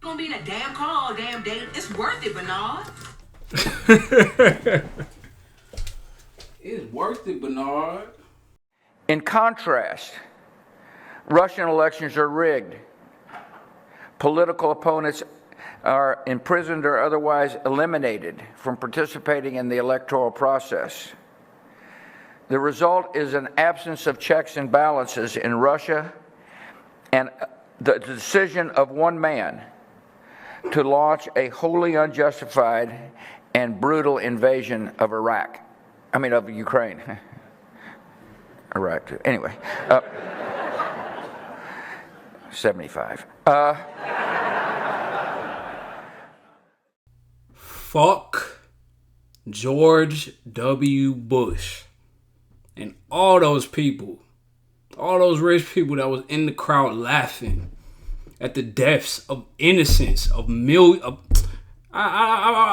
Gonna be in a damn car all damn day. It's worth it, Bernard. It's worth it, Bernard. In contrast, Russian elections are rigged. Political opponents are imprisoned or otherwise eliminated from participating in the electoral process. The result is an absence of checks and balances in Russia and the decision of one man to launch a wholly unjustified and brutal invasion of of Ukraine. Iraq, anyway. 75. Fuck George W. Bush and all those people, all those rich people that was in the crowd laughing at the deaths of innocents of I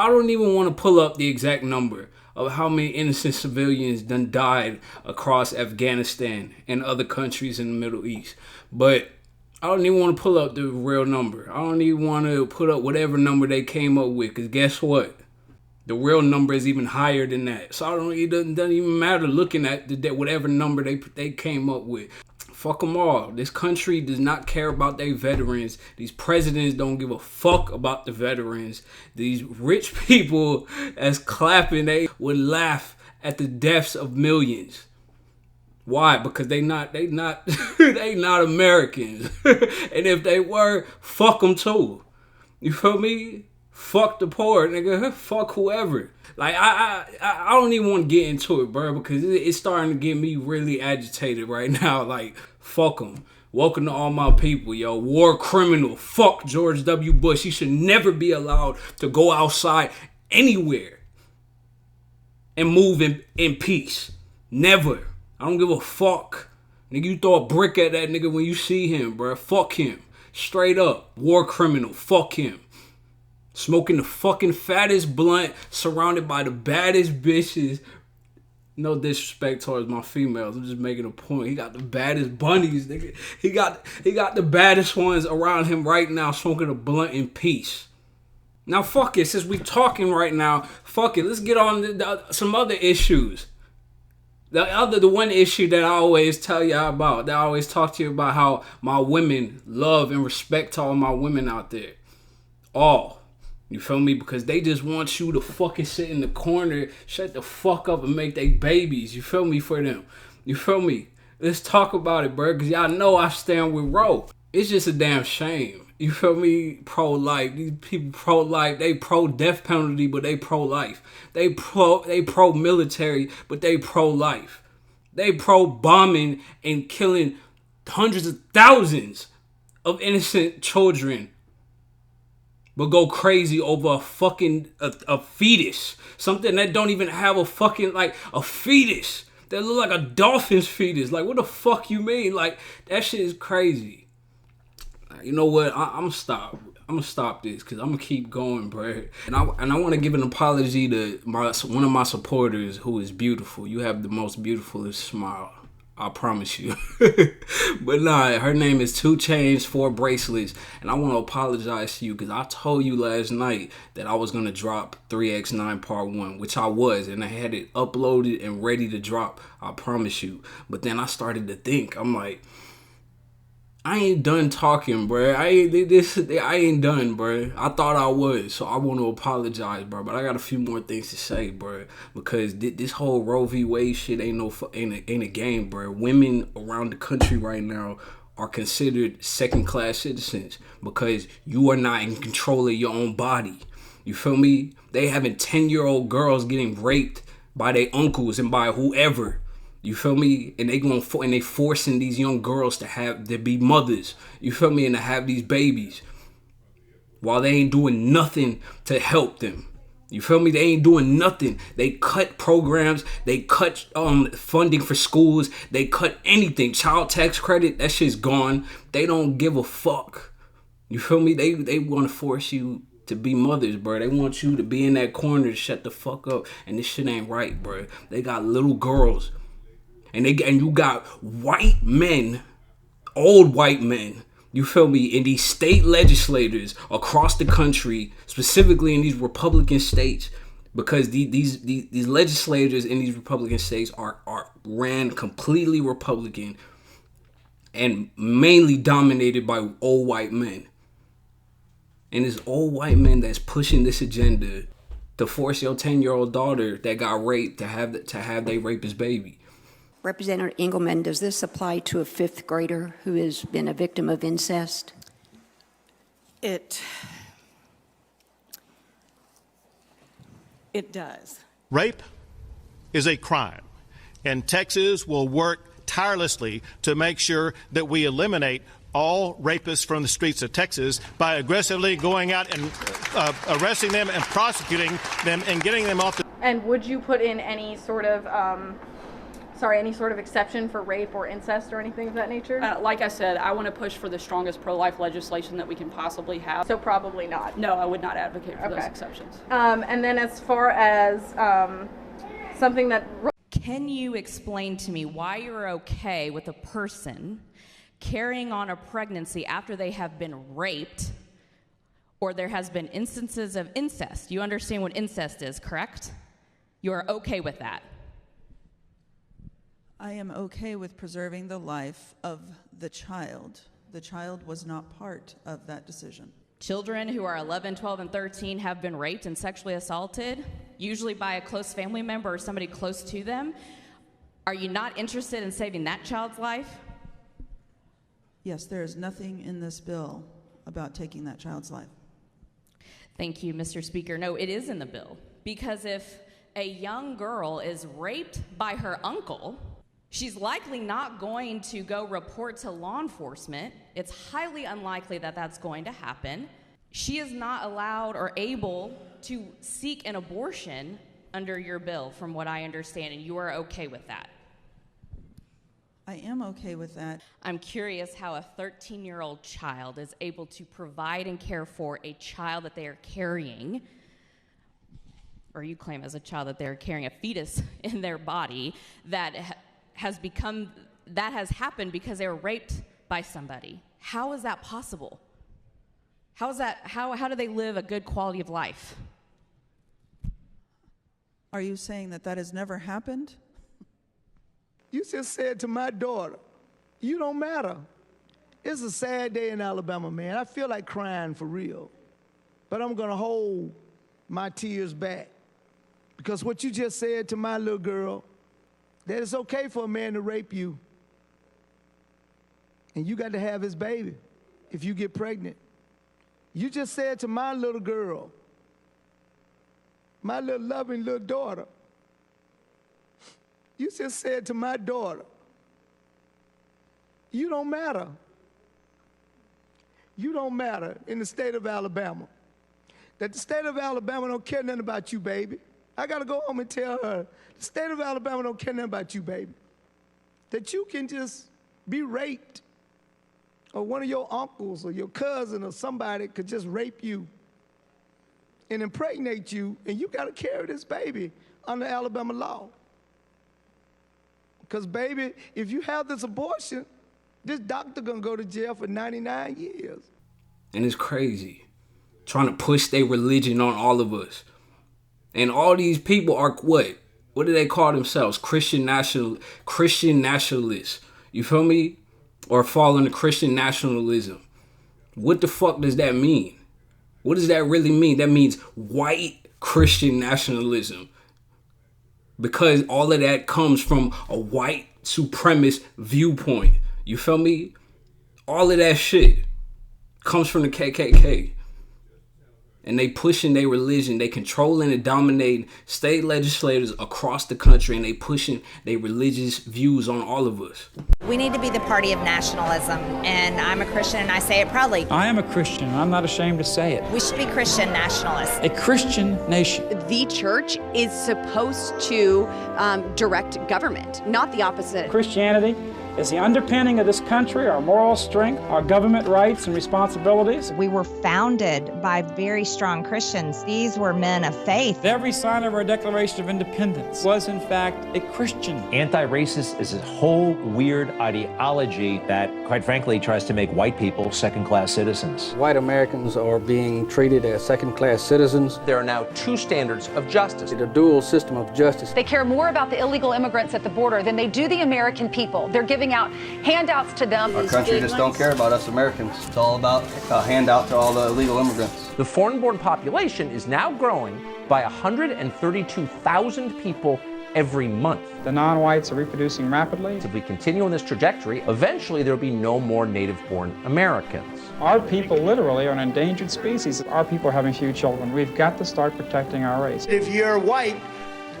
don't even want to pull up the exact number of how many innocent civilians done died across Afghanistan and other countries in the Middle East. But I don't even want to pull up the real number. I don't even want to put up whatever number they came up with, because guess what? The real number is even higher than that. So it doesn't even matter looking at whatever number they came up with. Fuck them all. This country does not care about their veterans. These presidents don't give a fuck about the veterans. These rich people as clapping, they would laugh at the deaths of millions. Why? Because they not they not Americans. And if they were, fuck them too. You feel me? Fuck the poor, nigga. Fuck whoever. Like, I don't even want to get into it, bro, because it's starting to get me really agitated right now. Like, fuck them. Welcome to all my people, yo. War criminal. Fuck George W. Bush. He should never be allowed to go outside anywhere and move in peace. Never. I don't give a fuck. Nigga, you throw a brick at that nigga when you see him, bro. Fuck him. Straight up. War criminal. Fuck him. Smoking the fucking fattest blunt, surrounded by the baddest bitches. No disrespect towards my females. I'm just making a point. He got the baddest bunnies, nigga. He got the baddest ones around him right now, smoking a blunt in peace. Now, fuck it. Since we talking right now, fuck it. Let's get on some other issues. The one issue that I always tell y'all about, that I always talk to you about, how my women love and respect all my women out there. All. You feel me? Because they just want you to fucking sit in the corner, shut the fuck up and make they babies. You feel me? For them. You feel me? Let's talk about it, bro. Because y'all know I stand with Ro. It's just a damn shame. You feel me? Pro-life. These people pro-life. They pro-death penalty, but they pro-life. They pro-military, but they pro-life. They pro-bombing and killing hundreds of thousands of innocent children, but go crazy over a fucking a fetus. Something that don't even have a fucking, like, a fetus. That look like a dolphin's fetus. Like, what the fuck you mean? Like, that shit is crazy. You know what? I'm gonna stop. I'm gonna stop this because I'm gonna keep going, bro. And I want to give an apology to one of my supporters who is beautiful. You have the most beautifulest smile. I promise you. But nah, her name is 2 Chainz 4 Bracelets, and I want to apologize to you because I told you last night that I was gonna drop 3x9 Part 1, which I was, and I had it uploaded and ready to drop. I promise you. But then I started to think. I'm like, I ain't done talking, bro. I ain't done, bro. I thought I was, so I want to apologize, bro. But I got a few more things to say, bro, because this whole Roe v. Wade shit ain't a game, bro. Women around the country right now are considered second-class citizens because you are not in control of your own body. You feel me? They having 10-year-old girls getting raped by their uncles and by whoever. You feel me? And they forcing these young girls to be mothers. You feel me? And to have these babies while they ain't doing nothing to help them. You feel me? They ain't doing nothing. They cut programs. They cut funding for schools. They cut anything. Child tax credit, that shit's gone. They don't give a fuck. You feel me? They want to force you to be mothers, bro. They want you to be in that corner to shut the fuck up. And this shit ain't right, bro. They got little girls. And you got white men, old white men, You feel me? And these state legislators across the country, specifically in these Republican states, because these legislators in these Republican states are ran completely Republican and mainly dominated by old white men. And it's old white men that's pushing this agenda to force your 10-year-old daughter that got raped to have they rape his baby. Representative Engelman, does this apply to a fifth grader who has been a victim of incest? It does. Rape is a crime, and Texas will work tirelessly to make sure that we eliminate all rapists from the streets of Texas by aggressively going out and arresting them and prosecuting them and getting them off the... And would you put in any sort of exception for rape or incest or anything of that nature? Like I said, I want to push for the strongest pro-life legislation that we can possibly have. So probably not. No, I would not advocate for those exceptions. And then as far as something that... Can you explain to me why you're okay with a person carrying on a pregnancy after they have been raped or there has been instances of incest? You understand what incest is, correct? You are okay with that? I am okay with preserving the life of the child. The child was not part of that decision. Children who are 11, 12, and 13 have been raped and sexually assaulted, usually by a close family member or somebody close to them. Are you not interested in saving that child's life? Yes, there is nothing in this bill about taking that child's life. Thank you, Mr. Speaker. No, it is in the bill. Because if a young girl is raped by her uncle, she's likely not going to go report to law enforcement. It's highly unlikely that that's going to happen. She is not allowed or able to seek an abortion under your bill, from what I understand, and you are okay with that. I am okay with that. I'm curious how a 13-year-old child is able to provide and care for a child that they are carrying, or you claim as a child that they're carrying a fetus in their body that has happened because they were raped by somebody. How is that possible? How do they live a good quality of life? Are you saying that has never happened? You just said to my daughter, you don't matter. It's a sad day in Alabama, man. I feel like crying for real. But I'm gonna hold my tears back. Because what you just said to my little girl, that it's okay for a man to rape you. And you got to have his baby if you get pregnant. You just said to my little girl, my little loving little daughter, you just said to my daughter, you don't matter. You don't matter in the state of Alabama. That the state of Alabama don't care nothing about you, baby. I got to go home and tell her, the state of Alabama don't care nothing about you, baby. That you can just be raped, or one of your uncles or your cousin or somebody could just rape you and impregnate you, and you got to carry this baby under Alabama law. Because, baby, if you have this abortion, this doctor gonna go to jail for 99 years. And it's crazy. Trying to push their religion on all of us. And all these people are what? What do they call themselves? Christian nationalists. You feel me? Or fall into Christian nationalism. What the fuck does that mean? What does that really mean? That means white Christian nationalism. Because all of that comes from a white supremacist viewpoint. You feel me? All of that shit comes from the KKK. And they pushing their religion. They controlling and dominating state legislators across the country. And they pushing their religious views on all of us. We need to be the party of nationalism. And I'm a Christian and I say it proudly. I am a Christian. I'm not ashamed to say it. We should be Christian nationalists. A Christian nation. The church is supposed to direct government, not the opposite. Christianity Is the underpinning of this country our moral strength, our government rights and responsibilities? We were founded by very strong Christians. These were men of faith. Every sign of our Declaration of Independence was, in fact, a Christian. Anti-racist is a whole weird ideology that, quite frankly, tries to make white people second-class citizens. White Americans are being treated as second-class citizens. There are now two standards of justice. The dual system of justice. They care more about the illegal immigrants at the border than they do the American people. They're giving out handouts to them. Our country just don't care about us Americans. It's all about a handout to all the illegal immigrants. The foreign-born population is now growing by 132,000 people every month. The non-whites are reproducing rapidly. If we continue on this trajectory, eventually there will be no more native-born Americans. Our people literally are an endangered species. Our people are having few children. We've got to start protecting our race. If you're white,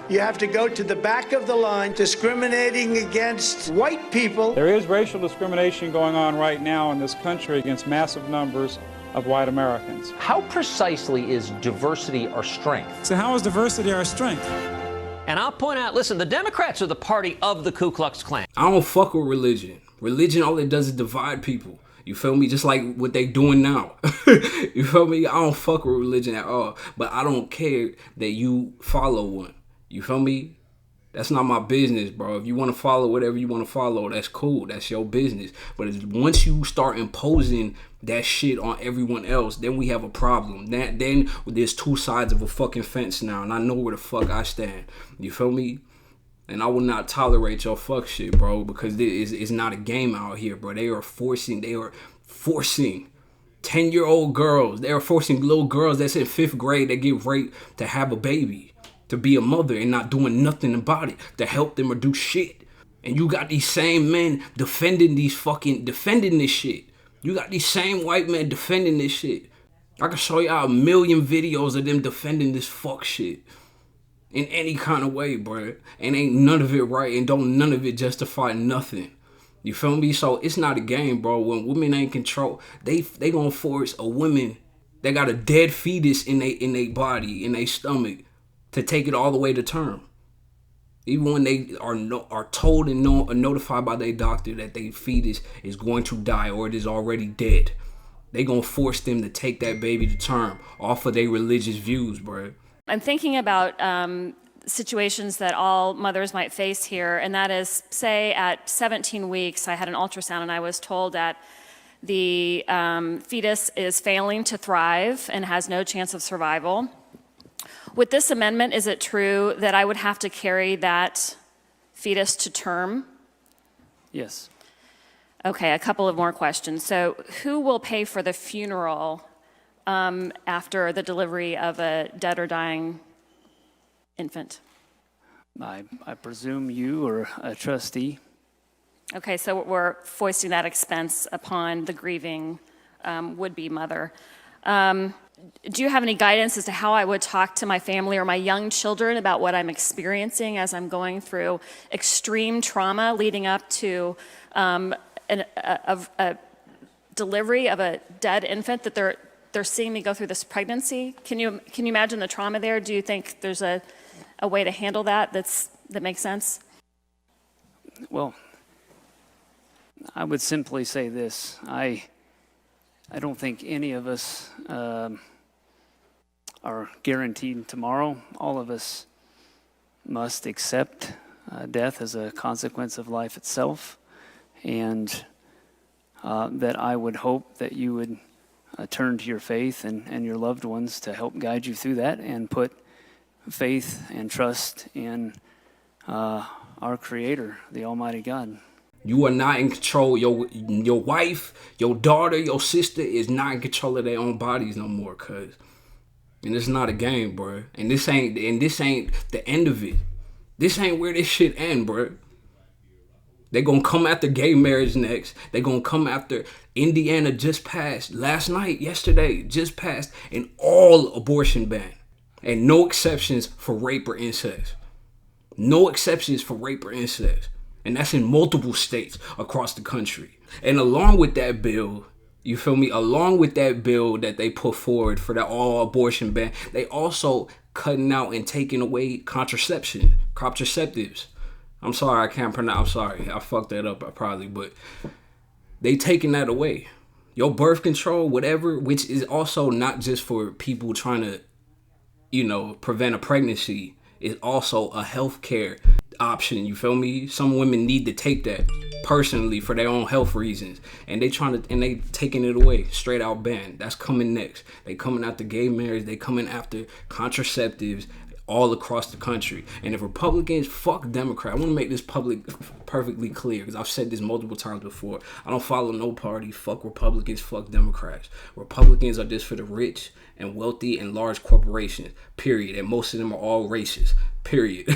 you have to go to the back of the line, discriminating against white people. There is racial discrimination going on right now in this country against massive numbers of white Americans. How precisely is diversity our strength? So how is diversity our strength? And I'll point out, listen, the Democrats are the party of the Ku Klux Klan. I don't fuck with religion. Religion, all it does is divide people. You feel me? Just like what they doing now. You feel me? I don't fuck with religion at all. But I don't care that you follow one. You feel me? That's not my business, bro. If you want to follow whatever you want to follow, that's cool. That's your business. But once you start imposing that shit on everyone else, then we have a problem. Then there's two sides of a fucking fence now, and I know where the fuck I stand. You feel me? And I will not tolerate your fuck shit, bro, because it's not a game out here, bro. They are forcing 10-year-old girls. They are forcing little girls that's in 5th grade that get raped to have a baby, to be a mother, and not doing nothing about it to help them or do shit. And you got these same men defending this shit. You got these same white men defending this shit. I can show y'all a million videos of them defending this fuck shit in any kind of way, bro. And ain't none of it right, and don't none of it justify nothing. You feel me? So it's not a game, bro. When women ain't control, they gonna force a woman that got a dead fetus in they body, in their stomach, to take it all the way to term. Even when they are told and notified by their doctor that their fetus is going to die or it is already dead, they gonna force them to take that baby to term off of their religious views, bro. I'm thinking about situations that all mothers might face here, and that is, say at 17 weeks, I had an ultrasound and I was told that the fetus is failing to thrive and has no chance of survival. With this amendment, is it true that I would have to carry that fetus to term? Yes. Okay, a couple of more questions. So who will pay for the funeral after the delivery of a dead or dying infant? I presume you or a trustee. Okay, so we're foisting that expense upon the grieving would-be mother. Do you have any guidance as to how I would talk to my family or my young children about what I'm experiencing as I'm going through extreme trauma leading up to a delivery of a dead infant, that they're seeing me go through this pregnancy? Can you imagine the trauma there? Do you think there's a way to handle that that makes sense? Well, I would simply say this. I don't think any of us are guaranteed tomorrow. All of us must accept death as a consequence of life itself, and that I would hope that you would turn to your faith and your loved ones to help guide you through that, and put faith and trust in our Creator, the Almighty God. You are not in control. Your wife, your daughter, your sister is not in control of their own bodies no more, cuz. And it's not a game, bro. And this ain't the end of it. This ain't where this shit end, bro. They gonna come after gay marriage next. They gonna come after Indiana just passed last night, yesterday, just passed an all abortion ban. And no exceptions for rape or incest. No exceptions for rape or incest. And that's in multiple states across the country. And along with that bill, you feel me? Along with that bill that they put forward for the all abortion ban, they also cutting out and taking away contraceptives. I'm sorry, I can't pronounce. I'm sorry, I fucked that up. But they taking that away. Your birth control, whatever, which is also not just for people trying to, prevent a pregnancy, is also a healthcare option. You feel me? Some women need to take that personally for their own health reasons, and they taking it away, straight out ban. That's coming next. They coming after gay marriage. They coming after contraceptives all across the country. And if Republicans, fuck Democrat. I want to make this perfectly clear, because I've said this multiple times before. I don't follow no party. Fuck Republicans, fuck Democrats. Republicans are just for the rich and wealthy and large corporations, period. And most of them are all racist, period.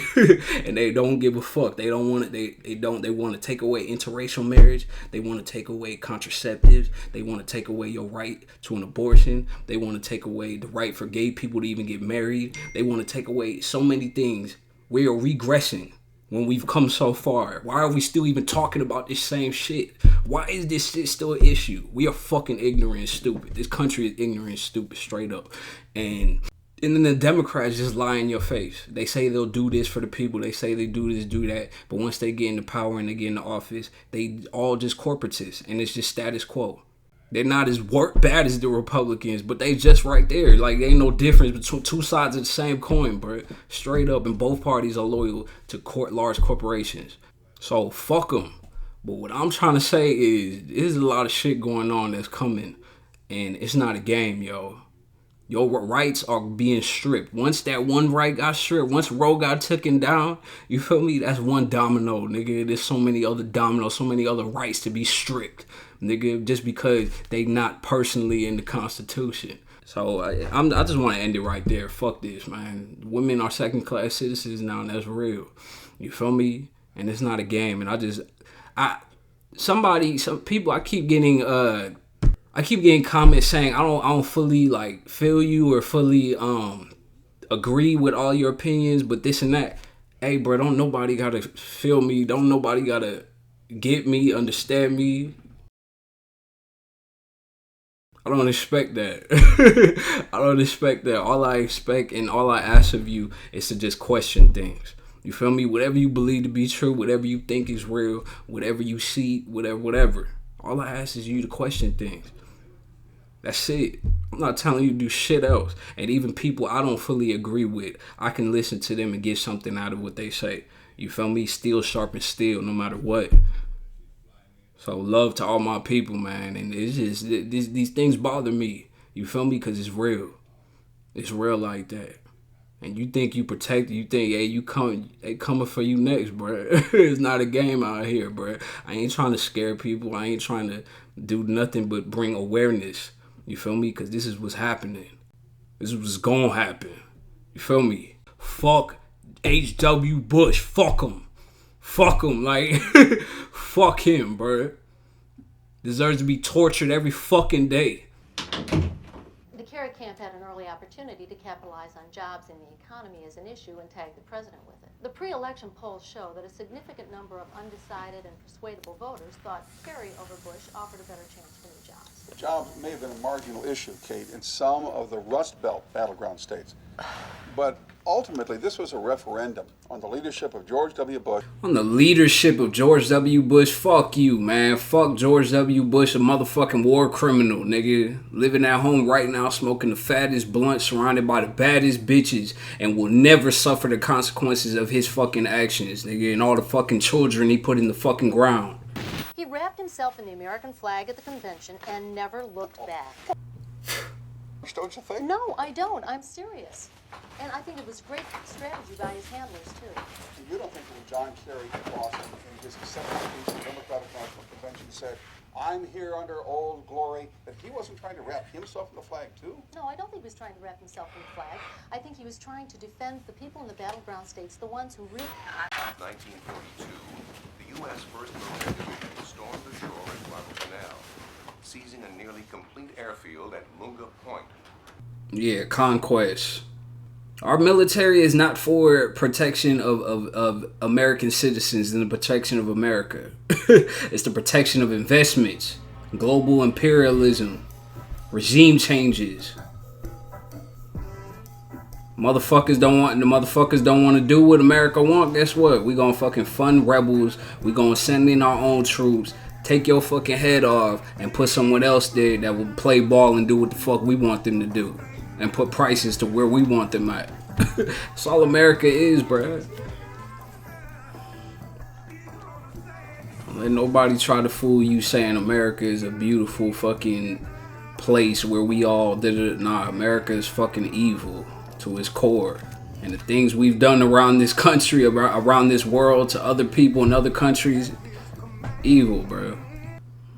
And they don't give a fuck. They don't want it. They want to take away interracial marriage. They want to take away contraceptives. They want to take away your right to an abortion. They want to take away the right for gay people to even get married. They want to take away so many things. We are regressing when we've come so far. Why are we still even talking about this same shit? Why is this shit still an issue? We are fucking ignorant and stupid. This country is ignorant and stupid, straight up. And then the Democrats just lie in your face. They say they'll do this for the people. They say they do this, do that. But once they get into power and they get into office, they all just corporatists. And it's just status quo. They're not as bad as the Republicans, but they just right there. Like, there ain't no difference between two sides of the same coin, bro. Straight up. And both parties are loyal to large corporations. So, fuck them. But what I'm trying to say is, there's a lot of shit going on that's coming. And it's not a game, yo. Your rights are being stripped. Once that one right got stripped, once Roe got taken down, you feel me? That's one domino, nigga. There's so many other dominoes, so many other rights to be stripped, nigga, just because they not personally in the Constitution. So I just want to end it right there. Fuck this, man. Women are second-class citizens now, and that's real. You feel me? And it's not a game. And some people, I keep getting comments saying I don't fully like feel you or fully agree with all your opinions, but this and that. Hey, bro, don't nobody gotta feel me. Don't nobody gotta get me, understand me. I don't expect that. I don't expect that. All I expect and all I ask of you is to just question things. You feel me? Whatever you believe to be true, whatever you think is real, whatever you see, whatever. All I ask is you to question things. That's it. I'm not telling you to do shit else. And even people I don't fully agree with, I can listen to them and get something out of what they say. You feel me? Steel sharpens steel, no matter what. So love to all my people, man. And it's just, these things bother me. You feel me? Because it's real. It's real like that. And you think you protect, you think, hey, they coming for you next, bro. It's not a game out here, bro. I ain't trying to scare people. I ain't trying to do nothing but bring awareness. You feel me? Because this is what's happening. This is what's going to happen. You feel me? Fuck H.W. Bush. Fuck him. Fuck him. Like, fuck him, bro. Deserves to be tortured every fucking day. The Kerry camp had an early opportunity to capitalize on jobs in the economy as an issue and tag the president with it. The pre-election polls show that a significant number of undecided and persuadable voters thought Kerry over Bush offered a better chance for new jobs. Jobs may have been a marginal issue, Kate, in some of the Rust Belt battleground states. But ultimately, this was a referendum on the leadership of George W. Bush. On the leadership of George W. Bush? Fuck you, man. Fuck George W. Bush, a motherfucking war criminal, nigga. Living at home right now, smoking the fattest blunt, surrounded by the baddest bitches, and will never suffer the consequences of his fucking actions, nigga, and all the fucking children he put in the fucking ground. He wrapped himself in the American flag at the convention and never looked back. Don't you think? No, I don't. I'm serious. And I think it was great strategy by his handlers, too. You don't think that John Kerry in Boston, in his acceptance speech at the Democratic National Convention, said, I'm here under old glory, that he wasn't trying to wrap himself in the flag, too? No, I don't think he was trying to wrap himself in the flag. I think he was trying to defend the people in the battleground states, the ones who really... 1942, the U.S. First Military Division stormed the shore at Guadalcanal, seizing a nearly complete airfield at Lunga Point. Yeah, conquest. Our military is not for protection of American citizens and the protection of America. It's the protection of investments, global imperialism, regime changes. Motherfuckers don't want to do what America want. Guess what? We gonna fucking fund rebels. We gonna send in our own troops. Take your fucking head off and put someone else there that will play ball and do what the fuck we want them to do. And put prices to where we want them at. That's all America is, bruh. Let nobody try to fool you saying America is a beautiful fucking place where we all did it. Nah, America is fucking evil to its core. And the things we've done around this country, around this world, to other people in other countries, evil, bro.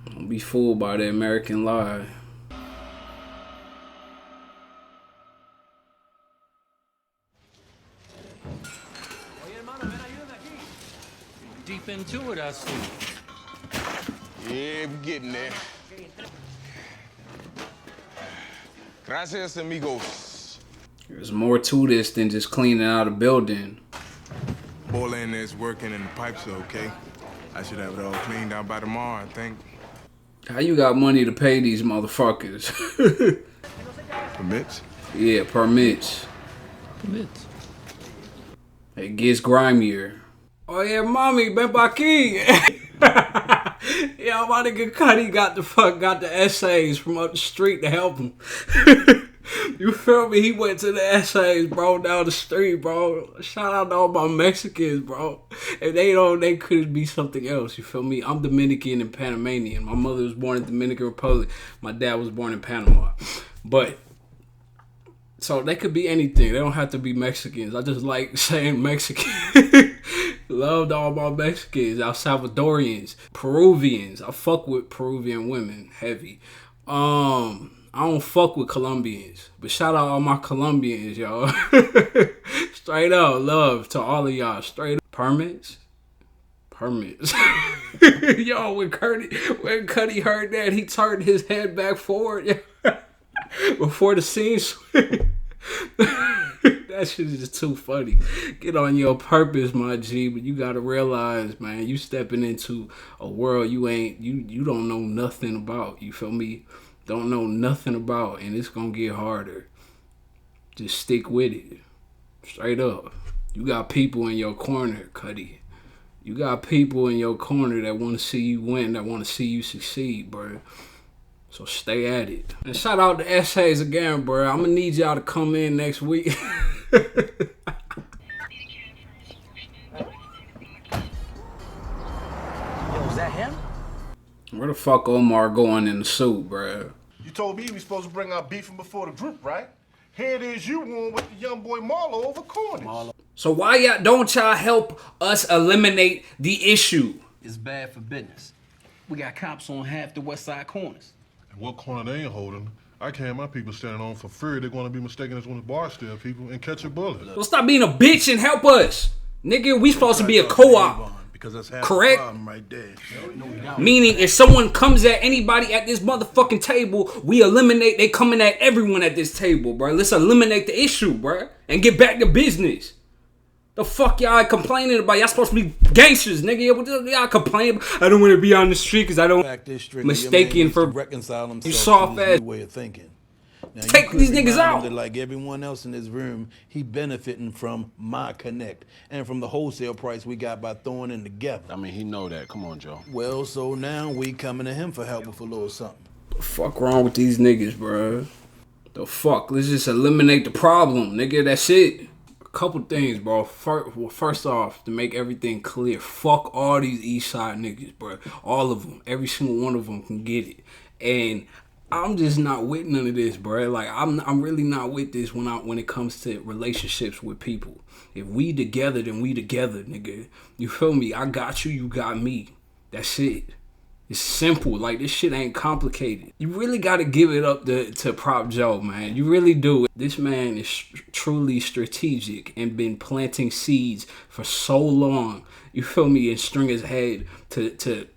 Don't be fooled by the American lie. Deep into it, I see. Yeah, we're getting there. Gracias, amigos. There's more to this than just cleaning out a building. Boiler in there's working and the pipes are okay. I should have it all cleaned out by tomorrow, I think. How you got money to pay these motherfuckers? Permits? Yeah, permits. Permits. It gets grimier. Oh yeah, mommy, ven pa' aquí. Yeah, my nigga Cuddy got the essays from up the street to help him. You feel me? He went to the essays, bro, down the street, bro. Shout out to all my Mexicans, bro. If they don't, they could be something else. You feel me? I'm Dominican and Panamanian. My mother was born in the Dominican Republic. My dad was born in Panama. But so they could be anything. They don't have to be Mexicans. I just like saying Mexican. Loved all my Mexicans, El Salvadorians, Peruvians. I fuck with Peruvian women heavy. I don't fuck with Colombians, but shout out all my Colombians, y'all. Straight up love to all of y'all. Straight up permits. Yo, when Cuddy heard that, he turned his head back forward before the scene switched. That shit is just too funny. Get on your purpose, my G, but you gotta realize, man, you stepping into a world you don't know nothing about. You feel me? Don't know nothing about, and it's gonna get harder. Just stick with it. Straight up. You got people in your corner, Cuddy. You got people in your corner that want to see you win, that want to see you succeed, bro. So stay at it. And shout out to Essays again, bro. I'm gonna need y'all to come in next week. Yo, is that him? Where the fuck Omar going in the suit, bro? You told me we supposed to bring our beef from before the group, right? Here it is, you won with the young boy Marlo over Cornish. So why don't y'all help us eliminate the issue? It's bad for business. We got cops on half the west side corners. And what corner they ain't holding? I can't have my people standing on for fear they're going to be mistaken as one of the Barstool people and catch a bullet. Well, stop being a bitch and help us. Nigga, we supposed to be a co-op. Because that's half correct? The problem right there. Meaning, if someone comes at anybody at this motherfucking table, we eliminate, they coming at everyone at this table, bro. Let's eliminate the issue, bro. And get back to business. The fuck y'all complaining about? Y'all supposed to be gangsters, nigga. What y'all complaining about? I don't want to be on the street because I don't mistaken for reconcile themselves you soft to ass this way of thinking. Now, take these niggas out. That like everyone else in this room, he benefiting from my connect and from the wholesale price we got by throwing in together. I mean, he know that. Come on, Joe. Well, so now we coming to him for help with a little something. The fuck wrong with these niggas, bro? The fuck? Let's just eliminate the problem, nigga. That's it. Couple things, bro. First off, to make everything clear, fuck all these East Side niggas, bro. All of them, every single one of them can get it. And I'm just not with none of this, bro. Like I'm really not with this when it comes to relationships with people. If we together, then we together, nigga. You feel me? I got you, you got me. That's it. It's simple. Like, this shit ain't complicated. You really got to give it up to Prop Joe, man. You really do. This man is truly strategic and been planting seeds for so long. You feel me? And Stringer's head to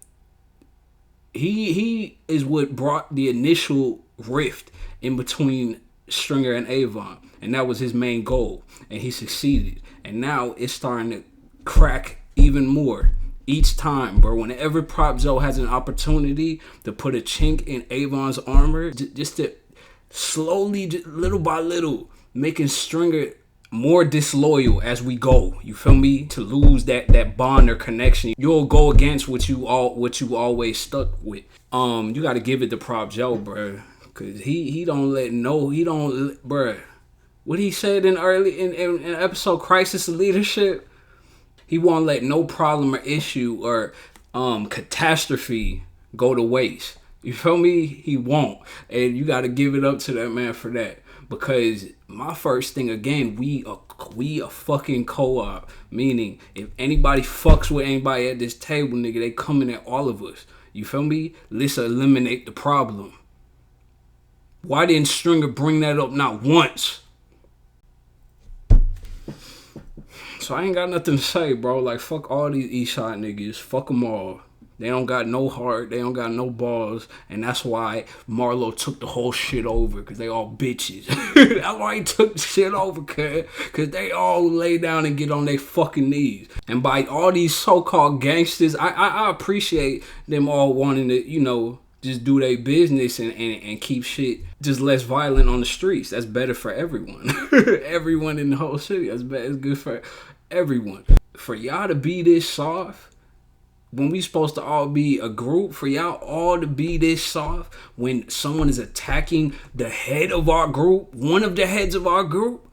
he is what brought the initial rift in between Stringer and Avon. And that was his main goal. And he succeeded. And now it's starting to crack even more. Each time, bro, whenever Prop Joe has an opportunity to put a chink in Avon's armor, just to slowly, just little by little, making Stringer more disloyal as we go. You feel me? To lose that bond or connection, you'll go against what you always stuck with. You got to give it to Prop Joe, bro, cause he don't bro. What he said in episode Crisis of Leadership, he won't let no problem or issue or catastrophe go to waste. You feel me? He won't, and you got to give it up to that man for that. Because my first thing, again, we a fucking co-op. Meaning, if anybody fucks with anybody at this table, nigga, they coming at all of us. You feel me? Let's eliminate the problem. Why didn't Stringer bring that up not once? So I ain't got nothing to say, bro. Like, fuck all these Eastside niggas. Fuck them all. They don't got no heart. They don't got no balls. And that's why Marlo took the whole shit over. Because they all bitches. That's why he took the shit over, cuz. Because they all lay down and get on their fucking knees. And by all these so-called gangsters, I appreciate them all wanting to, just do their business and keep shit just less violent on the streets. That's better for everyone. Everyone in the whole city. That's better. It's good for everyone. For y'all to be this soft, when we supposed to all be a group, for y'all all to be this soft when someone is attacking the head of our group, one of the heads of our group,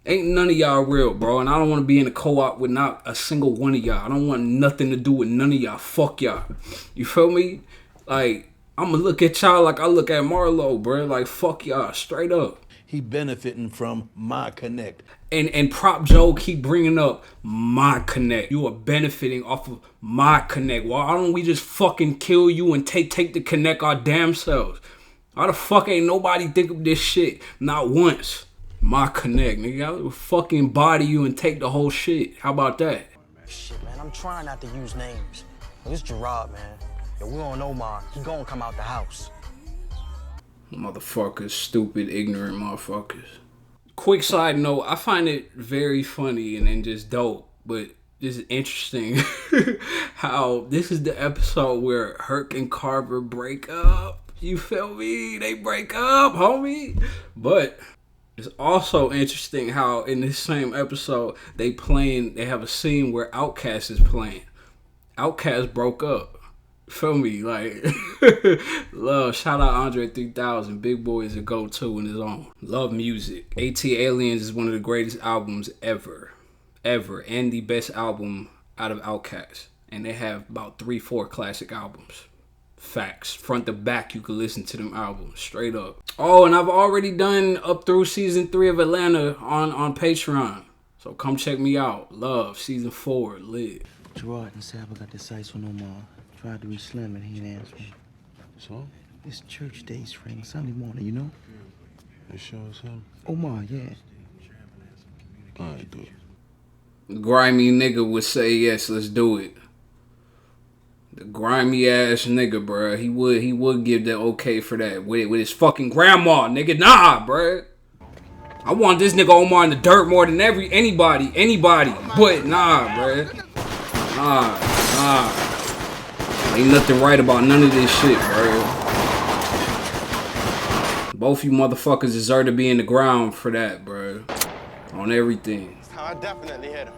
ain't none of y'all real, bro. And I don't want to be in a co-op with not a single one of y'all. I don't want nothing to do with none of y'all. Fuck y'all. You feel me? Like, I'm going to look at y'all like I look at Marlo, bro. Like, fuck y'all, straight up. He benefiting from my connect. And Prop Joe keep bringing up my connect. You are benefiting off of my connect. Why don't we just fucking kill you and take the connect our damn selves? Why the fuck ain't nobody think of this shit? Not once. My connect, nigga. I will fucking body you and take the whole shit. How about that? Shit, man, I'm trying not to use names. This Gerard, man. Yo, we don't know Omar. He gonna come out the house. Motherfuckers, stupid, ignorant motherfuckers. Quick side note, I find it very funny and just dope, but just interesting how this is the episode where Herc and Carver break up. You feel me? They break up, homie. But it's also interesting how in this same episode they have a scene where Outkast is playing. Outkast broke up. Feel me? Like, love. Shout out Andre 3000. Big Boy is a go-to in his own. Love music. AT Aliens is one of the greatest albums ever. And the best album out of Outkast. And they have about 3-4 classic albums. Facts. Front to back, you can listen to them albums. Straight up. Oh, and I've already done up through season 3 of Atlanta on Patreon. So come check me out. Love. Season 4. Lit. Gerard and Saba got the sights on Omar. Tried to reach Slim and he didn't answer me. So? It's church day, spring, Sunday morning, you know? You sure it's him? Omar, yeah. Alright, do it. The grimy nigga would say yes, let's do it. The grimy ass nigga, bruh. He would give the okay for that with his fucking grandma, nigga. Nah, bruh. I want this nigga Omar in the dirt more than anybody. But nah, bruh. Nah. Ain't nothing right about none of this shit, bro. Both you motherfuckers deserve to be in the ground for that, bro. On everything. I definitely hit him.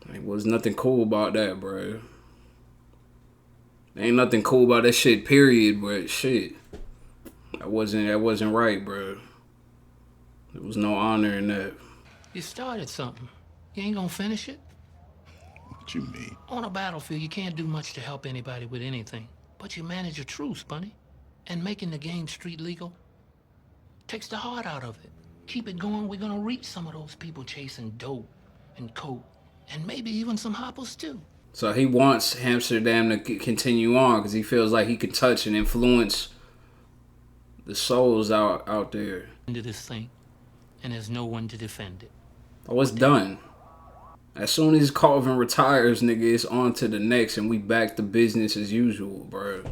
There was nothing cool about that, bro. Ain't nothing cool about that shit, period, but shit. That wasn't right, bro. There was no honor in that. You started something. You ain't gonna finish it? What you mean? On a battlefield, you can't do much to help anybody with anything. But you manage a truce, Bunny. And making the game street legal takes the heart out of it. Keep it going, we're gonna reach some of those people chasing dope and coke. And maybe even some hoppers, too. So he wants Amsterdam to continue on because he feels like he can touch and influence the souls out there. Into this thing, and there's no one to defend it. Oh, it's done. As soon as Colvin retires, nigga, it's on to the next, and we back to business as usual, bro.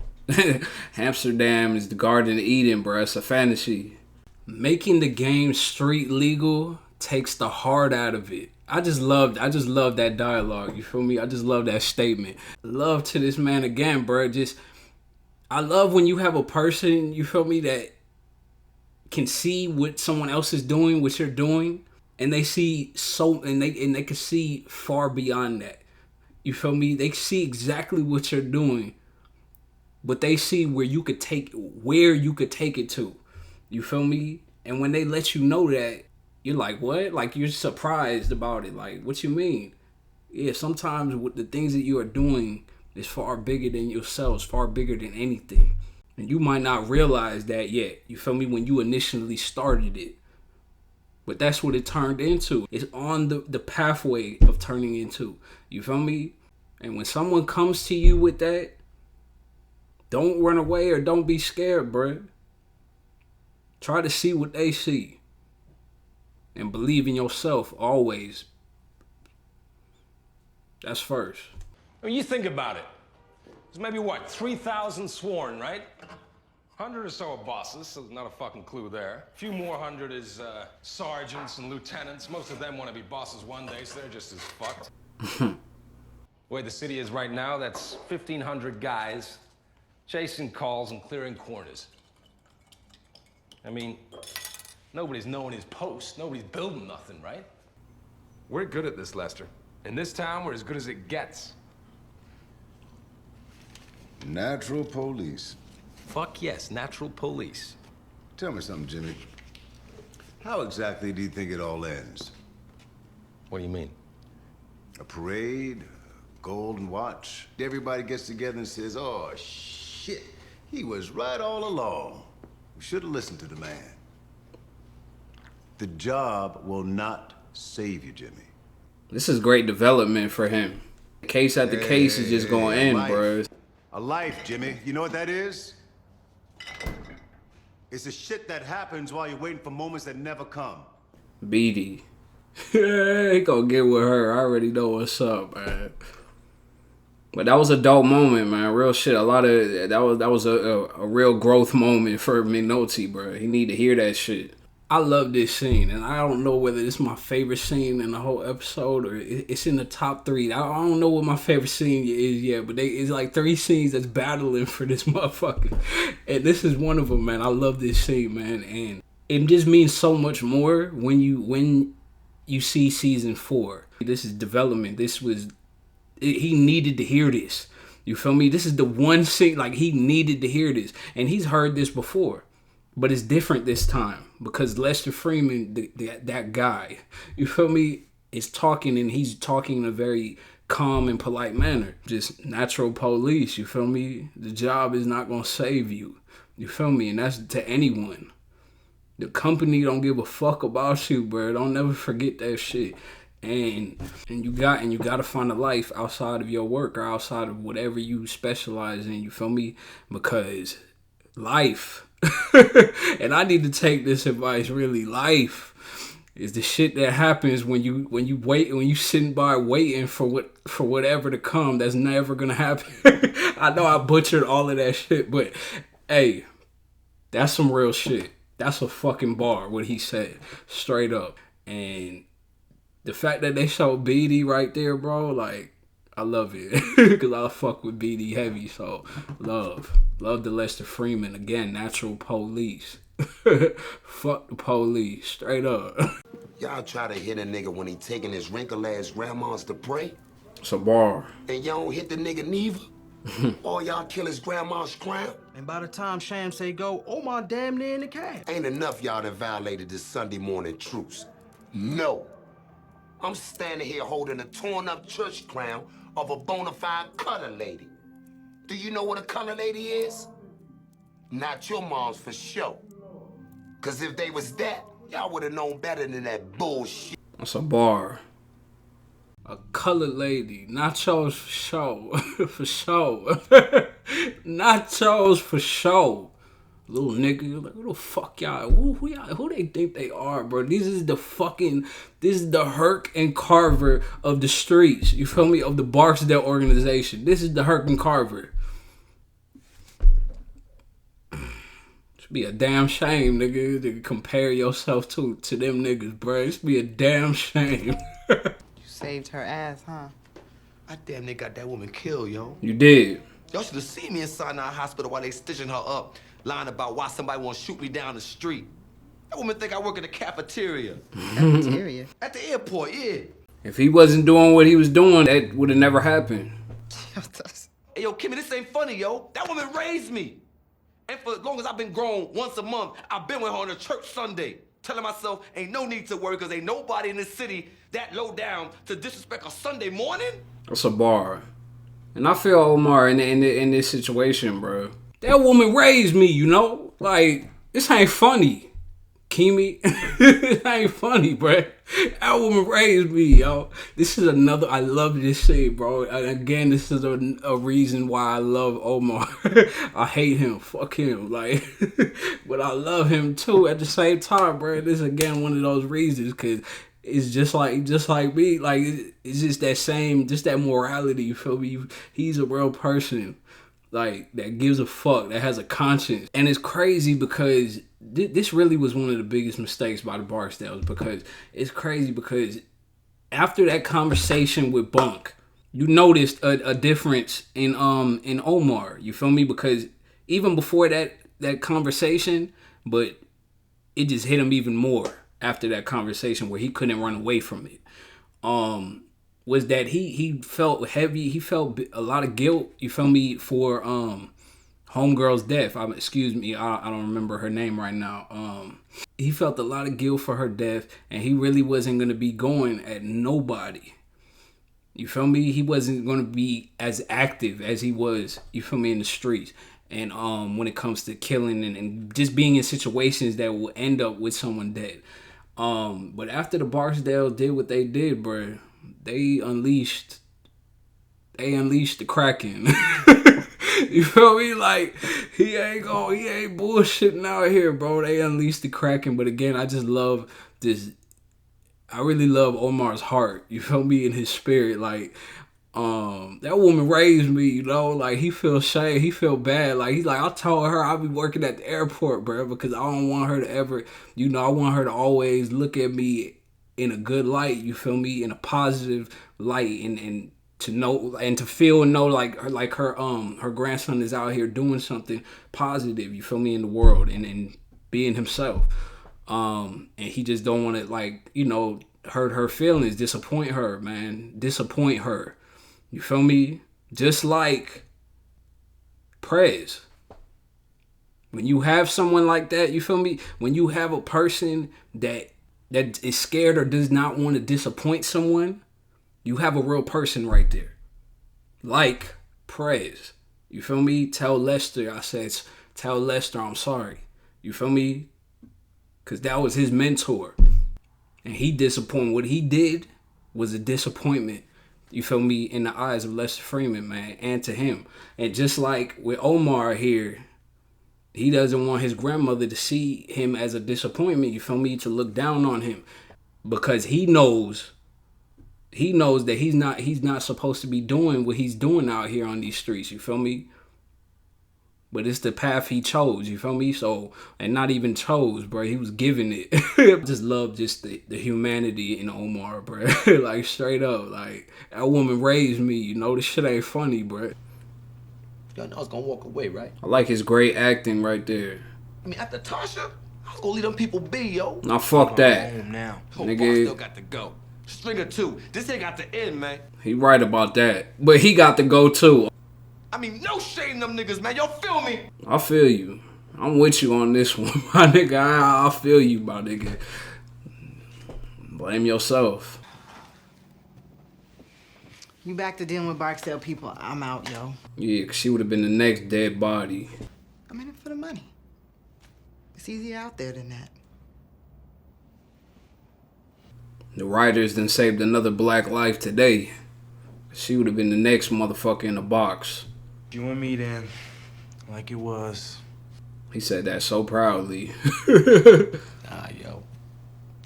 Amsterdam is the Garden of Eden, bro. It's a fantasy. Making the game street legal takes the heart out of it. I just love that dialogue. You feel me? I just love that statement. Love to this man again, bro. I love when you have a person, you feel me, that can see what someone else is doing, what you're doing, And they see and they can see far beyond that. You feel me? They see exactly what you're doing, but they see where you could take it to. You feel me? And when they let you know that, you're like, what? Like, you're surprised about it. Like, what you mean? Yeah, sometimes with the things that you are doing is far bigger than yourselves, far bigger than anything. And you might not realize that yet. You feel me? When you initially started it. But that's what it turned into. It's on the pathway of turning into. You feel me? And when someone comes to you with that, don't run away or don't be scared, bruh. Try to see what they see. And believe in yourself always. That's first. I mean, you think about it. There's maybe, what, 3,000 sworn, right? 100 or so are bosses, so there's not a fucking clue there. A few more hundred is sergeants and lieutenants. Most of them want to be bosses one day, so they're just as fucked. The way the city is right now, that's 1,500 guys chasing calls and clearing corners. I mean, nobody's knowing his post. Nobody's building nothing, right? We're good at this, Lester. In this town, we're as good as it gets. Natural police. Fuck yes, natural police. Tell me something, Jimmy. How exactly do you think it all ends? What do you mean? A parade, a golden watch. Everybody gets together and says, oh, shit, he was right all along. We should have listened to the man. The job will not save you, Jimmy. This is great development for him. Case after case is just going to end, bro. A life, Jimmy. You know what that is? It's the shit that happens while you're waiting for moments that never come. BD. He gonna get with her. I already know what's up, man. But that was a dope moment, man. Real shit. That was a real growth moment for Minotti, bro. He need to hear that shit. I love this scene, and I don't know whether it's my favorite scene in the whole episode or it's in the top 3. I don't know what my favorite scene is yet, but it's like 3 scenes that's battling for this motherfucker. And this is one of them, man. I love this scene, man. And it just means so much more when you see season 4. This is development. He needed to hear this. You feel me? This is the one scene, like, he needed to hear this. And he's heard this before. But it's different this time because Lester Freeman, that guy, you feel me, is talking, and he's talking in a very calm and polite manner. Just natural police, you feel me? The job is not going to save you. You feel me? And that's to anyone. The company don't give a fuck about you, bro. Don't never forget that shit. And you got to find a life outside of your work or outside of whatever you specialize in, you feel me? Because life... and I need to take this advice really. Life is the shit that happens when you sitting by waiting for whatever to come. That's never gonna happen. I know I butchered all of that shit, but hey, that's some real shit. That's a fucking bar, what he said, straight up. And the fact that they showed BD right there, bro, like, I love it. Because I fuck with BD heavy, so love the Lester Freeman. Again, natural police. Fuck the police, straight up. Y'all try to hit a nigga when he taking his wrinkled ass grandmas to pray? It's a bar. And y'all don't hit the nigga neither? Or y'all kill his grandma's crown? And by the time Sham say go, Omar damn near in the cab. Ain't enough y'all that violated this Sunday morning truce. No. I'm standing here holding a torn up church crown of a bona fide color lady. Do you know what a color lady is? Not your mom's for sure. Cause if they was that, y'all would have known better than that bullshit. That's a bar. A colored lady. Nachos for sure. For sure. Nachos for sure. Little nigga, like, who the fuck y'all? Who they think they are, bro? This is the Herc and Carver of the streets. You feel me? Of the Barksdale organization. This is the Herc and Carver. Should be a damn shame, nigga, to compare yourself to them niggas, bro. It should be a damn shame. You saved her ass, huh? I damn near got that woman killed, yo. You did. Y'all should have seen me inside our hospital while they stitching her up. Lying about why somebody want to shoot me down the street. That woman think I work in the cafeteria. Cafeteria? At the airport, yeah. If he wasn't doing what he was doing, that would have never happened. Hey, yo, Kimmy, this ain't funny, yo. That woman raised me. And for as long as I've been grown, once a month, I've been with her on a church Sunday, telling myself ain't no need to worry because ain't nobody in this city that low down to disrespect a Sunday morning. That's a bar. And I feel Omar in this situation, bro. That woman raised me, you know? Like, this ain't funny, Kimi. This ain't funny, bro. That woman raised me, yo. This is another, I love this shit, bro. And again, this is a reason why I love Omar. I hate him, fuck him, like, but I love him too at the same time, bro. This is again one of those reasons, because it's just like me, like, it's just that same, just that morality, you feel me? He's a real person, like, that gives a fuck, that has a conscience. And it's crazy because this really was one of the biggest mistakes by the Barksdales, because it's crazy because after that conversation with Bunk, you noticed a difference in Omar, you feel me? Because even before that conversation, but it just hit him even more after that conversation where he couldn't run away from it. Was that he felt heavy, he felt a lot of guilt, you feel me, for homegirl's death. I don't remember her name right now. He felt a lot of guilt for her death, and he really wasn't gonna be going at nobody. You feel me? He wasn't gonna be as active as he was, you feel me, in the streets. And when it comes to killing and just being in situations that will end up with someone dead. But after the Barksdales did what they did, bro, they unleashed the Kraken. You feel me? Like, he ain't bullshitting out here, bro. They unleashed the Kraken. But again, I just love this. I really love Omar's heart. You feel me? In his spirit. Like, that woman raised me, you know? Like, he feels shame. He feel bad. Like, he's like, I told her I'll be working at the airport, bro, because I don't want her to ever, you know, I want her to always look at me in a good light, you feel me? In a positive light, and to know and to feel and know like her grandson is out here doing something positive, you feel me, in the world and being himself. And he just don't want to, like, you know, hurt her feelings, disappoint her. You feel me? Just like Prez. When you have someone like that, you feel me? When you have a person that is scared or does not want to disappoint someone, you have a real person right there. Like Prez. You feel me? Tell Lester I'm sorry. You feel me? Because that was his mentor. And he disappointed. What he did was a disappointment, you feel me, in the eyes of Lester Freeman, man, and to him. And just like with Omar here, he doesn't want his grandmother to see him as a disappointment, you feel me, to look down on him. Because he knows that he's not supposed to be doing what he's doing out here on these streets, you feel me? But it's the path he chose, you feel me? So, and not even chose, bro. He was given it. I just love just the humanity in Omar, bro. Like, straight up. Like, that woman raised me, you know? This shit ain't funny, bro. Y'all know I was gonna walk away, right? I like his great acting right there. I mean, after Tasha, I was gonna leave them people be, yo. Nah, fuck that. Home now. Nigga. Still got to go. Stringer 2. This ain't got to end, man. He right about that. But he got to go too. I mean, no shame them niggas, man. Y'all feel me? I feel you. I'm with you on this one, my nigga. I feel you, my nigga. Blame yourself. You back to dealing with Barksdale people. I'm out, yo. Yeah, 'cause she would have been the next dead body. I'm in it for the money. It's easier out there than that. The writers done saved another black life today. She would have been the next motherfucker in the box. You and me then, like it was. He said that so proudly. Nah, yo.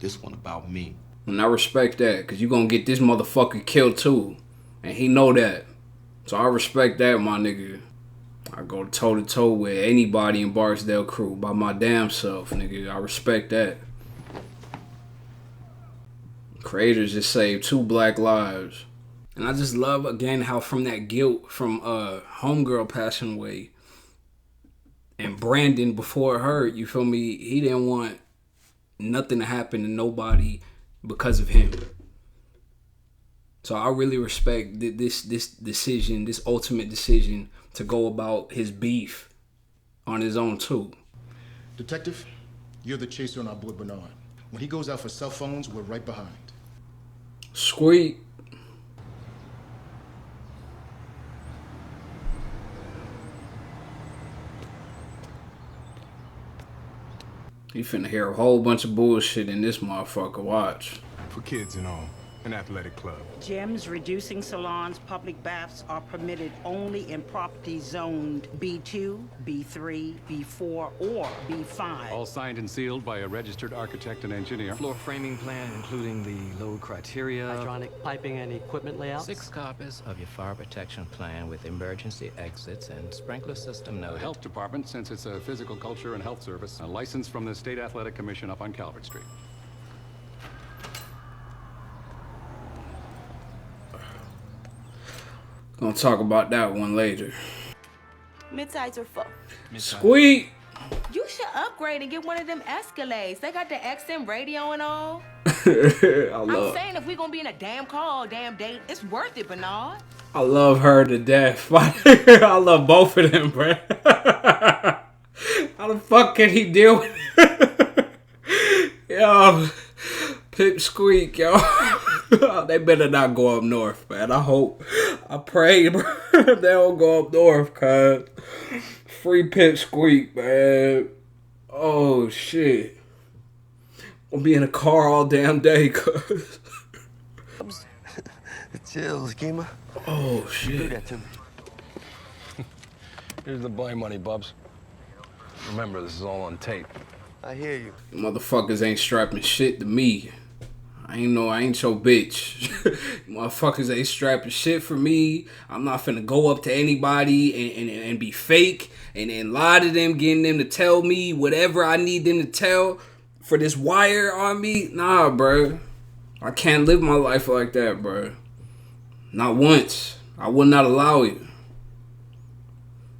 This one about me. And I respect that, because you gonna get this motherfucker killed too. And he know that. So I respect that, my nigga. I go toe to toe with anybody in Barksdale crew by my damn self, nigga. I respect that. Creators just saved 2 black lives. And I just love, again, how from that guilt from homegirl passing away and Brandon before her, you feel me, he didn't want nothing to happen to nobody because of him. So I really respect this decision, this ultimate decision to go about his beef on his own too. Detective, you're the chaser on our boy Bernard. When he goes out for cell phones, we're right behind. Sweet. You finna hear a whole bunch of bullshit in this motherfucker. Watch. For kids and all. An athletic club. Gyms, reducing salons, public baths are permitted only in properties zoned B2, B3, B4, or B5. All signed and sealed by a registered architect and engineer. Floor framing plan, including the load criteria. Hydronic piping and equipment layouts. 6 copies of your fire protection plan with emergency exits and sprinkler system The noted. health department, since it's a physical culture and health service, a license from the State Athletic Commission up on Calvert Street. Gonna talk about that one later. Mid-size or full? Squeak. You should upgrade and get one of them Escalades. They got the XM radio and all. I'm saying if we gonna be in a damn car all damn day, it's worth it, Bernard. I love her to death. I love both of them, bruh. How the fuck can he deal with it? Yo, Pip Squeak, yo. They better not go up north, man. I pray, bro, they don't go up north, cuz. Free Pip Squeak, man. Oh, shit. I'll be in a car all damn day, cuz. Chill, Schema. Oh, shit. Do that to me. Here's the blame money, Bubs. Remember, this is all on tape. I hear you. Motherfuckers ain't strapping shit to me. I ain't your bitch. Motherfuckers ain't strapping shit for me. I'm not finna go up to anybody and be fake and lie to them, getting them to tell me whatever I need them to tell for this wire on me. Nah, bro. I can't live my life like that, bro. Not once. I would not allow it.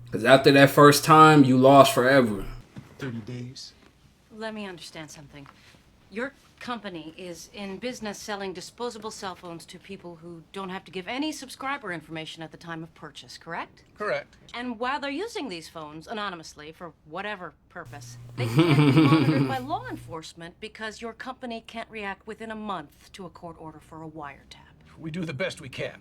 Because after that first time, you lost forever. 30 days. Let me understand something. Your company is in business selling disposable cell phones to people who don't have to give any subscriber information at the time of purchase, correct? Correct. And while they're using these phones anonymously for whatever purpose, they can't be monitored by law enforcement because your company can't react within a month to a court order for a wiretap. We do the best we can.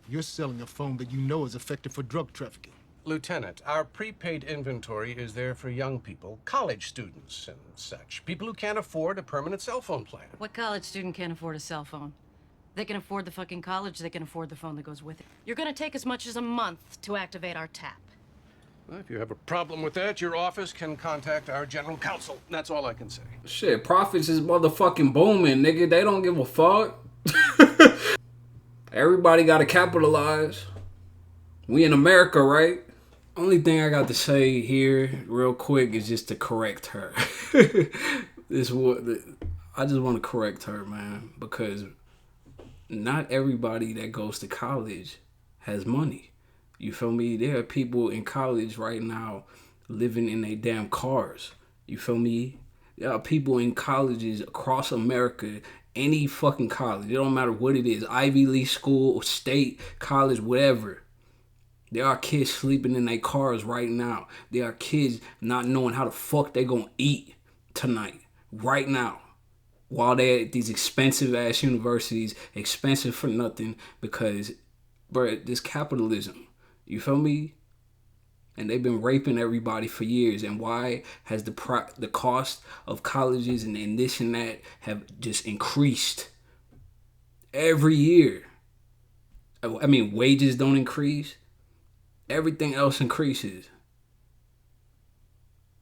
You're selling a phone that you know is effective for drug trafficking. Lieutenant, our prepaid inventory is there for young people, college students and such. People who can't afford a permanent cell phone plan. What college student can't afford a cell phone? They can afford the fucking college, they can afford the phone that goes with it. You're gonna take as much as a month to activate our tap. Well, if you have a problem with that, your office can contact our general counsel. That's all I can say. Shit, profits is motherfucking booming, nigga. They don't give a fuck. Everybody gotta capitalize. We in America, right? Only thing I got to say here real quick is just to correct her. I just want to correct her, man, because not everybody that goes to college has money. You feel me? There are people in college right now living in their damn cars. You feel me? There are people in colleges across America, any fucking college. It don't matter what it is, Ivy League school or state, college, whatever. There are kids sleeping in their cars right now. There are kids not knowing how the fuck they gonna eat tonight, right now. While they're at these expensive ass universities, expensive for nothing because, bro, this capitalism. You feel me? And they've been raping everybody for years. And why has the cost of colleges and this and that have just increased every year? I mean, wages don't increase. Everything else increases.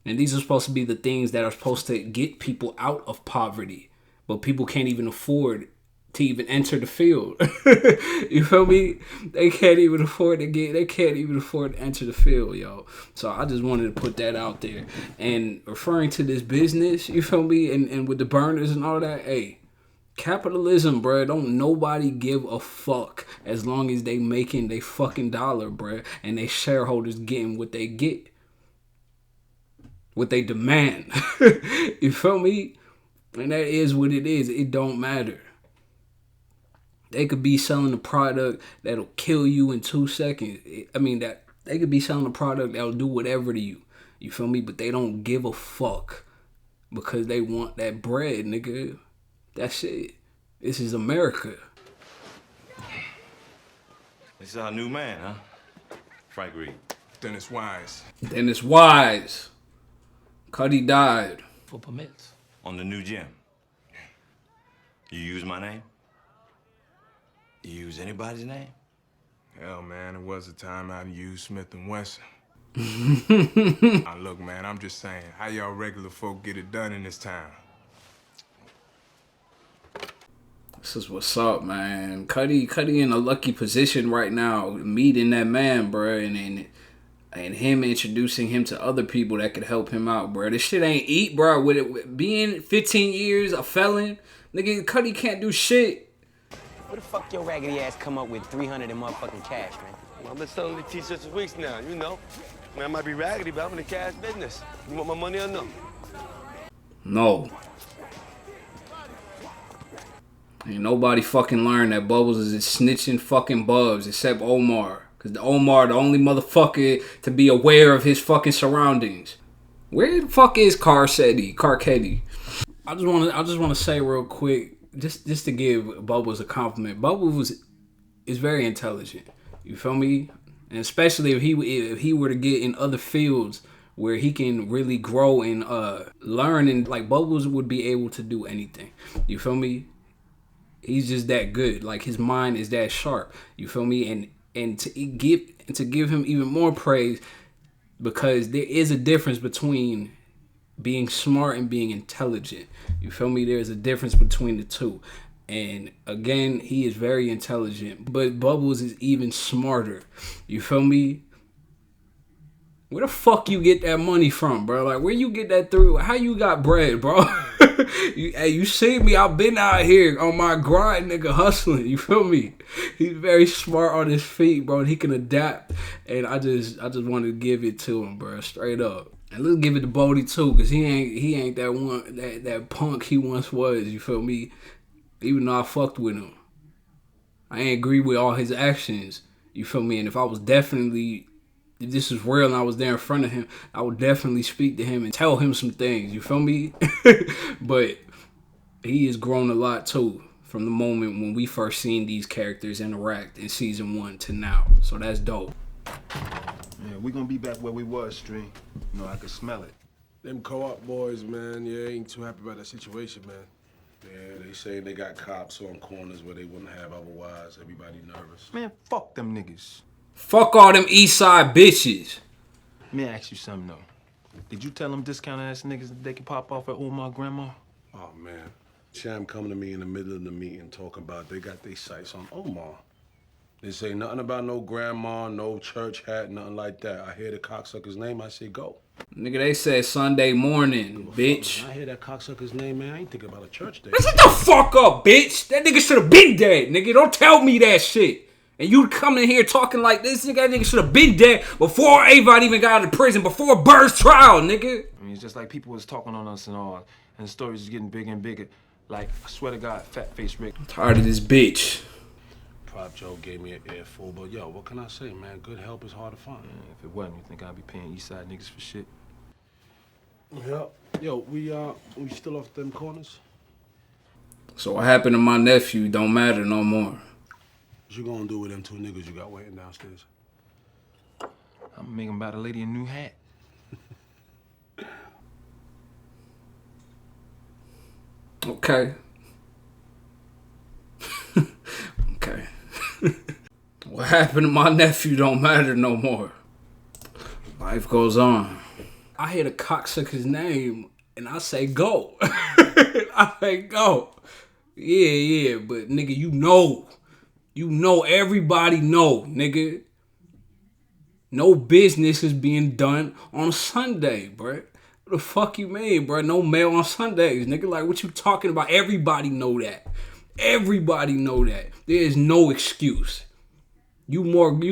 And these are supposed to be the things that are supposed to get people out of poverty. But people can't even afford to even enter the field. You feel me? They can't even afford to enter the field, yo. So I just wanted to put that out there. And referring to this business, you feel me? And with the burners and all that, hey, capitalism, bruh, don't nobody give a fuck as long as they making they fucking dollar, bruh, and they shareholders getting what they get. what they demand. You feel me? And that is what it is. It don't matter. They could be selling a product that'll kill you in 2 seconds. That they could be selling a product that'll do whatever to you. You feel me? But they don't give a fuck because they want that bread, nigga. That's it. This is America. This is our new man, huh? Frank Reed. Dennis Wise. Dennis Wise. Cuddy died. For permits. On the new gym. You use my name? You use anybody's name? Hell, man, it was a time I used Smith & Wesson. Look, man, I'm just saying, how y'all regular folk get it done in this town? This is what's up, man. Cuddy in a lucky position right now, meeting that man, bro, and him introducing him to other people that could help him out, bro. This shit ain't eat, bro. With being 15 years a felon, nigga, Cuddy can't do shit. Where the fuck your raggedy ass come up with 300 in motherfucking cash, man? Well, I've been selling the t-shirts for weeks now, you know. Man, I might be raggedy, but I'm in the cash business. You want my money or no? No. Ain't nobody fucking learned that Bubbles is snitching fucking bubs except Omar. Cause Omar the only motherfucker to be aware of his fucking surroundings. Where the fuck is Carcetti? I just wanna say real quick, just to give Bubbles a compliment. Bubbles is very intelligent. You feel me? And especially if he were to get in other fields where he can really grow and learn, and like Bubbles would be able to do anything. You feel me? He's just that good. Like his mind is that sharp. You feel me? And to give him even more praise, because there is a difference between being smart and being intelligent. You feel me? There's a difference between the two. And again, he is very intelligent, but Bubbles is even smarter. You feel me? Where the fuck you get that money from, bro? Like, where you get that through? How you got bread, bro? you see me? I've been out here on my grind, nigga, hustling. You feel me? He's very smart on his feet, bro, and he can adapt. And I just wanted to give it to him, bro, straight up. And let's give it to Bodie too, cause he ain't that one that punk he once was. You feel me? Even though I fucked with him, I ain't agree with all his actions. You feel me? And if this is real and I was there in front of him, I would definitely speak to him and tell him some things. You feel me? But he has grown a lot too from the moment when we first seen these characters interact in season 1 to now. So that's dope. Yeah, we gonna be back where we was, Stream. You know, I could smell it. Them co-op boys, man, ain't too happy about that situation, man. Yeah, they say they got cops on corners where they wouldn't have otherwise. Everybody nervous. Man, fuck them niggas. Fuck all them East Side bitches. Let me ask you something, though. Did you tell them discount-ass niggas that they could pop off at Omar Grandma? Oh, man. Cham coming to me in the middle of the meeting talking about they got their sights on Omar. They say nothing about no grandma, no church hat, nothing like that. I hear the cocksucker's name, I say go. Nigga, they said Sunday morning, bitch. I hear that cocksucker's name, man. I ain't thinking about a church day. Listen the fuck up, bitch. That nigga should have been dead, nigga. Don't tell me that shit. And you coming in here talking like this, nigga, that nigga should have been dead before Avon even got out of prison, before Bird's trial, nigga. I mean, it's just like people was talking on us and all, and the stories is getting bigger and bigger. Like, I swear to God, Fat Face Rick. I'm tired of this bitch. Prop Joe gave me an earful, but yo, what can I say, man? Good help is hard to find. Yeah, if it wasn't, you think I'd be paying East Side niggas for shit? Yeah. Yo, we still off them corners? So what happened to my nephew don't matter no more. What you gonna do with them 2 niggas you got waiting downstairs? I'm gonna make him buy the lady a new hat. Okay. Okay. What happened to my nephew don't matter no more. Life goes on. I hear the cocksucker's name and I say go. I say go. Yeah, but nigga, you know, everybody know, nigga. No business is being done on Sunday, bruh. What the fuck you mean, bruh? No mail on Sundays, nigga. Like, what you talking about? Everybody know that. Everybody know that. There is no excuse. You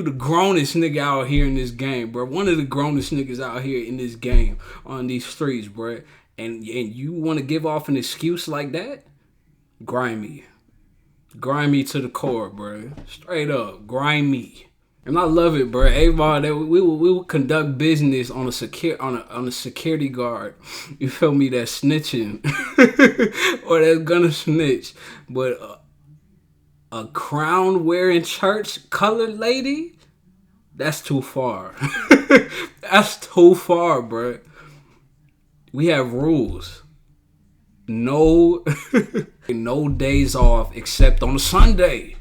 the grownest nigga out here in this game, bro. One of the grownest niggas out here in this game on these streets, bro. And you want to give off an excuse like that? Grimy. Grimy to the core, bro. Straight up. Grimy. And I love it, bro. Everybody, we will conduct business on a security guard. You feel me? That's snitching. Or that's gonna snitch. But a crown wearing church colored lady? That's too far. That's too far, bro. We have rules. No days off except on a Sunday.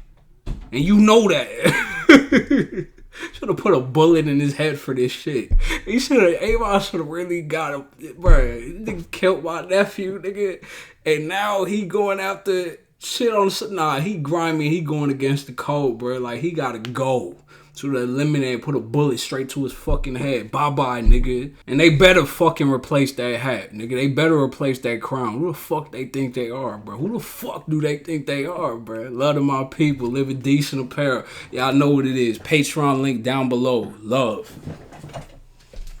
And you know that. Should have put a bullet in his head for this shit. He should have, Avon should have really got him. Bruh, nigga killed my nephew, nigga. And now he going after shit on, nah, he grimy, he going against the code, bro. Like, he gotta go. So to eliminate, put a bullet straight to his fucking head. Bye-bye, nigga. And they better fucking replace that hat, nigga. They better replace that crown. Who the fuck they think they are, bro? Who the fuck do they think they are, bro? Love to my people. Live in decent apparel. Y'all know what it is. Patreon link down below. Love.